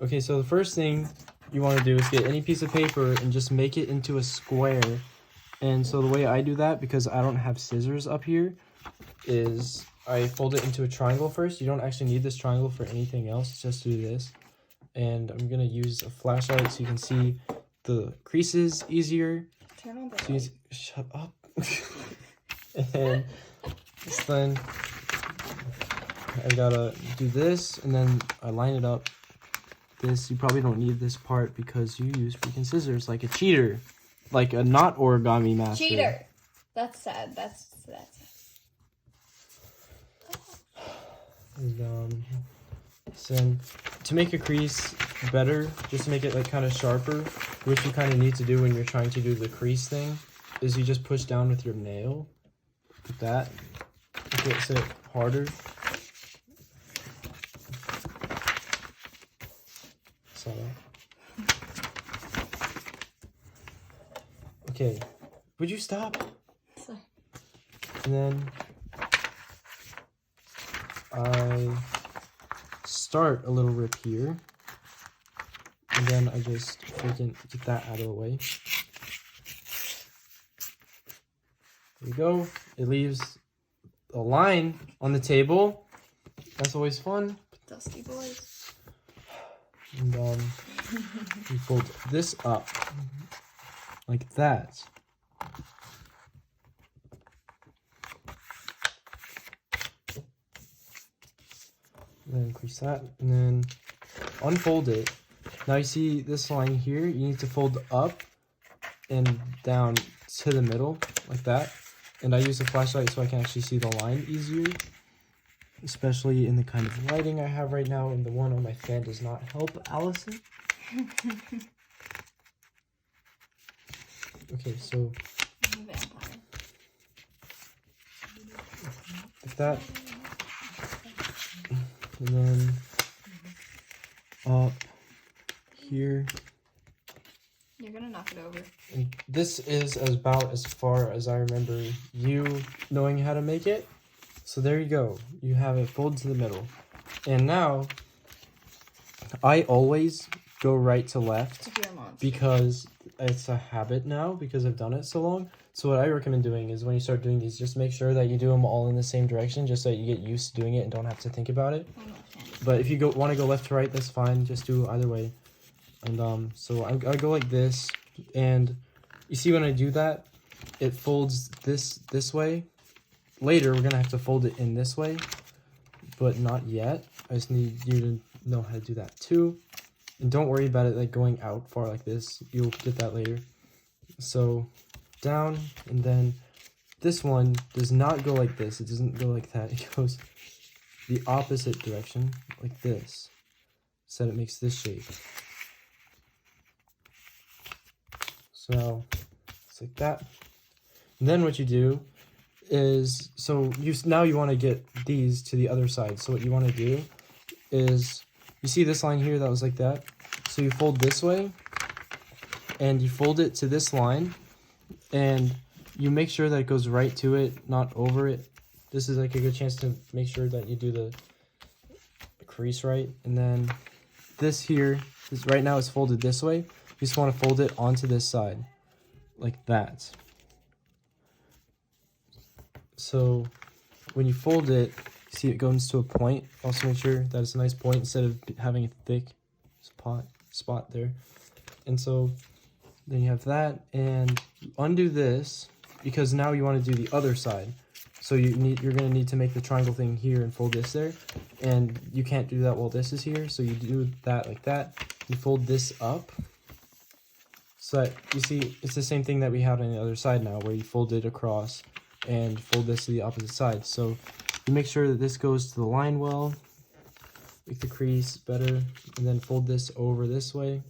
Okay, so the first thing you want to do is get any piece of paper and just make it into a square. And so the way I do that, because I don't have scissors up here, is I fold it into a triangle first. You don't actually need this triangle for anything else, just do this. And I'm going to use a flashlight so you can see the creases easier. Turn on the So light. shut up. And then I gotta do this, and then I line it up. This, you probably don't need this part because you use freaking scissors like a cheater. Like a not origami master. Cheater. That's sad. That's sad. And, so to make a crease better, just to make it like kind of sharper, which you kind of need to do when you're trying to do the crease thing, is you just push down with your nail, like that. It gets it harder. So, okay, would you stop? Sorry. And then I start a little rip here, and then I just freaking get that out of the way. There you go. It leaves a line on the table. That's always fun. Dusty boys. And you fold this up like that. And then increase that, and then unfold it. Now you see this line here, you need to fold up and down to the middle, like that. And I use a flashlight so I can actually see the line easier, especially in the kind of lighting I have right now, and the one on my fan does not help, Allison. Okay, so I'm a vampire. like that. And then up here. You're gonna knock it over. And this is about as far as I remember you knowing how to make it. So there you go. You have it fold to the middle. And now, I always go right to left If you're a monster. because it's a habit now because I've done it so long. So what I recommend doing is when you start doing these, just make sure that you do them all in the same direction just so that you get used to doing it and don't have to think about it. I'm left-handed. But if you want to go left to right, that's fine. Just do either way. And so I go like this, and you see when I do that, it folds this way. Later, we're gonna have to fold it in this way, but not yet. I just need you to know how to do that too. And don't worry about it like going out far like this. You'll get that later. So down, and then this one does not go like this. It doesn't go like that. It goes the opposite direction, like this. So that it makes this shape. So now it's like that. And then what you do is, so now you want to get these to the other side. So what you want to do is, you see this line here that was like that? So you fold this way, and you fold it to this line, and you make sure that it goes right to it, not over it. This is like a good chance to make sure that you do the crease right. And then this here, right now it's folded this way. You just want to fold it onto this side, like that. So when you fold it, you see it goes to a point. Also make sure that it's a nice point instead of having a thick spot there. And so then you have that, and you undo this because now you want to do the other side. So you're going to need to make the triangle thing here and fold this there, and you can't do that while this is here. So you do that like that. You fold this up. So that, you see, it's the same thing that we had on the other side now, where you fold it across and fold this to the opposite side. So you make sure that this goes to the line well, make the crease better, and then fold this over this way,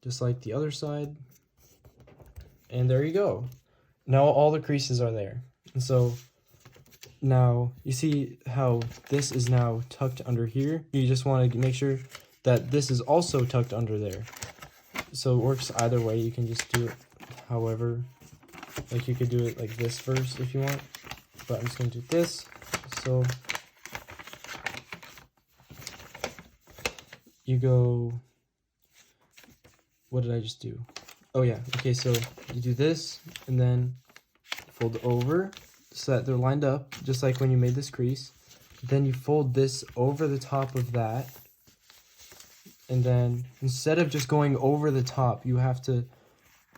just like the other side. And there you go. Now all the creases are there. And so now you see how this is now tucked under here. You just want to make sure that this is also tucked under there. So it works either way. You can just do it however. Like you could do it like this first if you want. But I'm just going to do this. So you go, what did I just do? Oh yeah, okay, so you do this, and then fold over so that they're lined up, just like when you made this crease. Then you fold this over the top of that, and then instead of just going over the top, you have to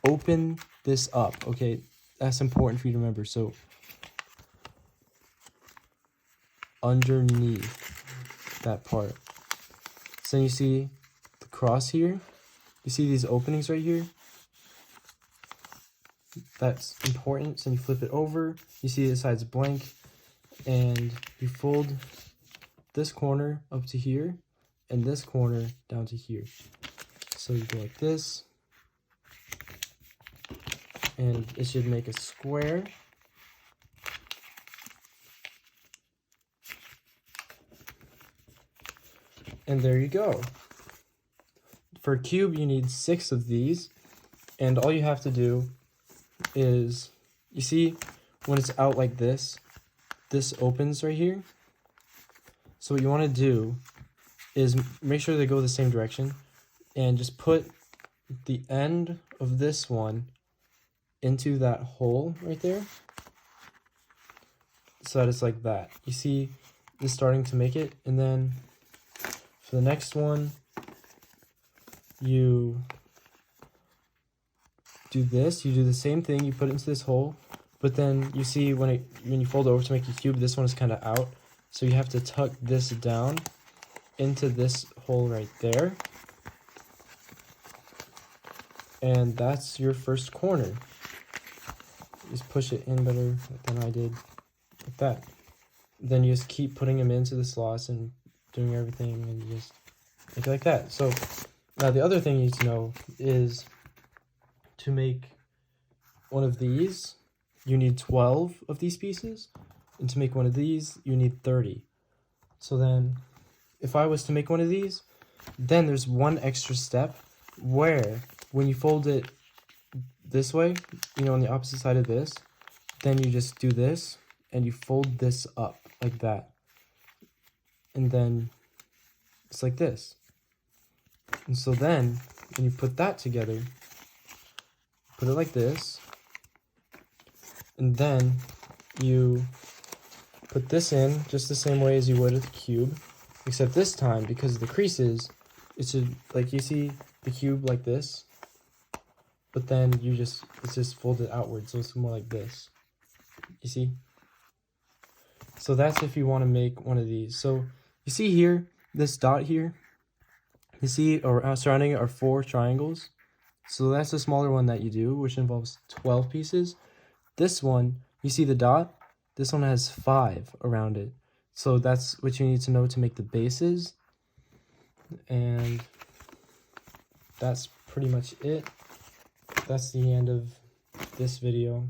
open this up, okay? That's important for you to remember. So underneath that part. So then you see the cross here. You see these openings right here? That's important. So you flip it over. You see the side's blank. And you fold this corner up to here. And this corner down to here. So you go like this. And it should make a square. And there you go. For a cube, you need 6 of these. And all you have to do is, you see when it's out like this opens right here. So what you want to do is make sure they go the same direction. And just put the end of this one into that hole right there. So that it's like that. You see this starting to make it. And then for the next one, you do this. You do the same thing. You put it into this hole. But then you see when you fold over to make a cube, this one is kind of out. So you have to tuck this down into this hole right there. And that's your first corner. Just push it in better than I did, like that. Then you just keep putting them into the slots and doing everything, and you just make it like that. So now the other thing you need to know is to make one of these, you need 12 of these pieces, and to make one of these, you need 30. So then, if I was to make one of these, then there's one extra step where when you fold it this way, you know, on the opposite side of this, then you just do this and you fold this up like that. And then it's like this. And so then when you put that together, put it like this, and then you put this in just the same way as you would with the cube, except this time, because of the creases, it should, like, you see the cube like this, but then it's just folded outward, so it's more like this. You see? So that's if you want to make one of these. So you see here, this dot here, you see, or surrounding it are 4 triangles. So that's the smaller one that you do, which involves 12 pieces. This one, you see the dot? This one has 5 around it. So that's what you need to know to make the bases. And that's pretty much it. That's the end of this video.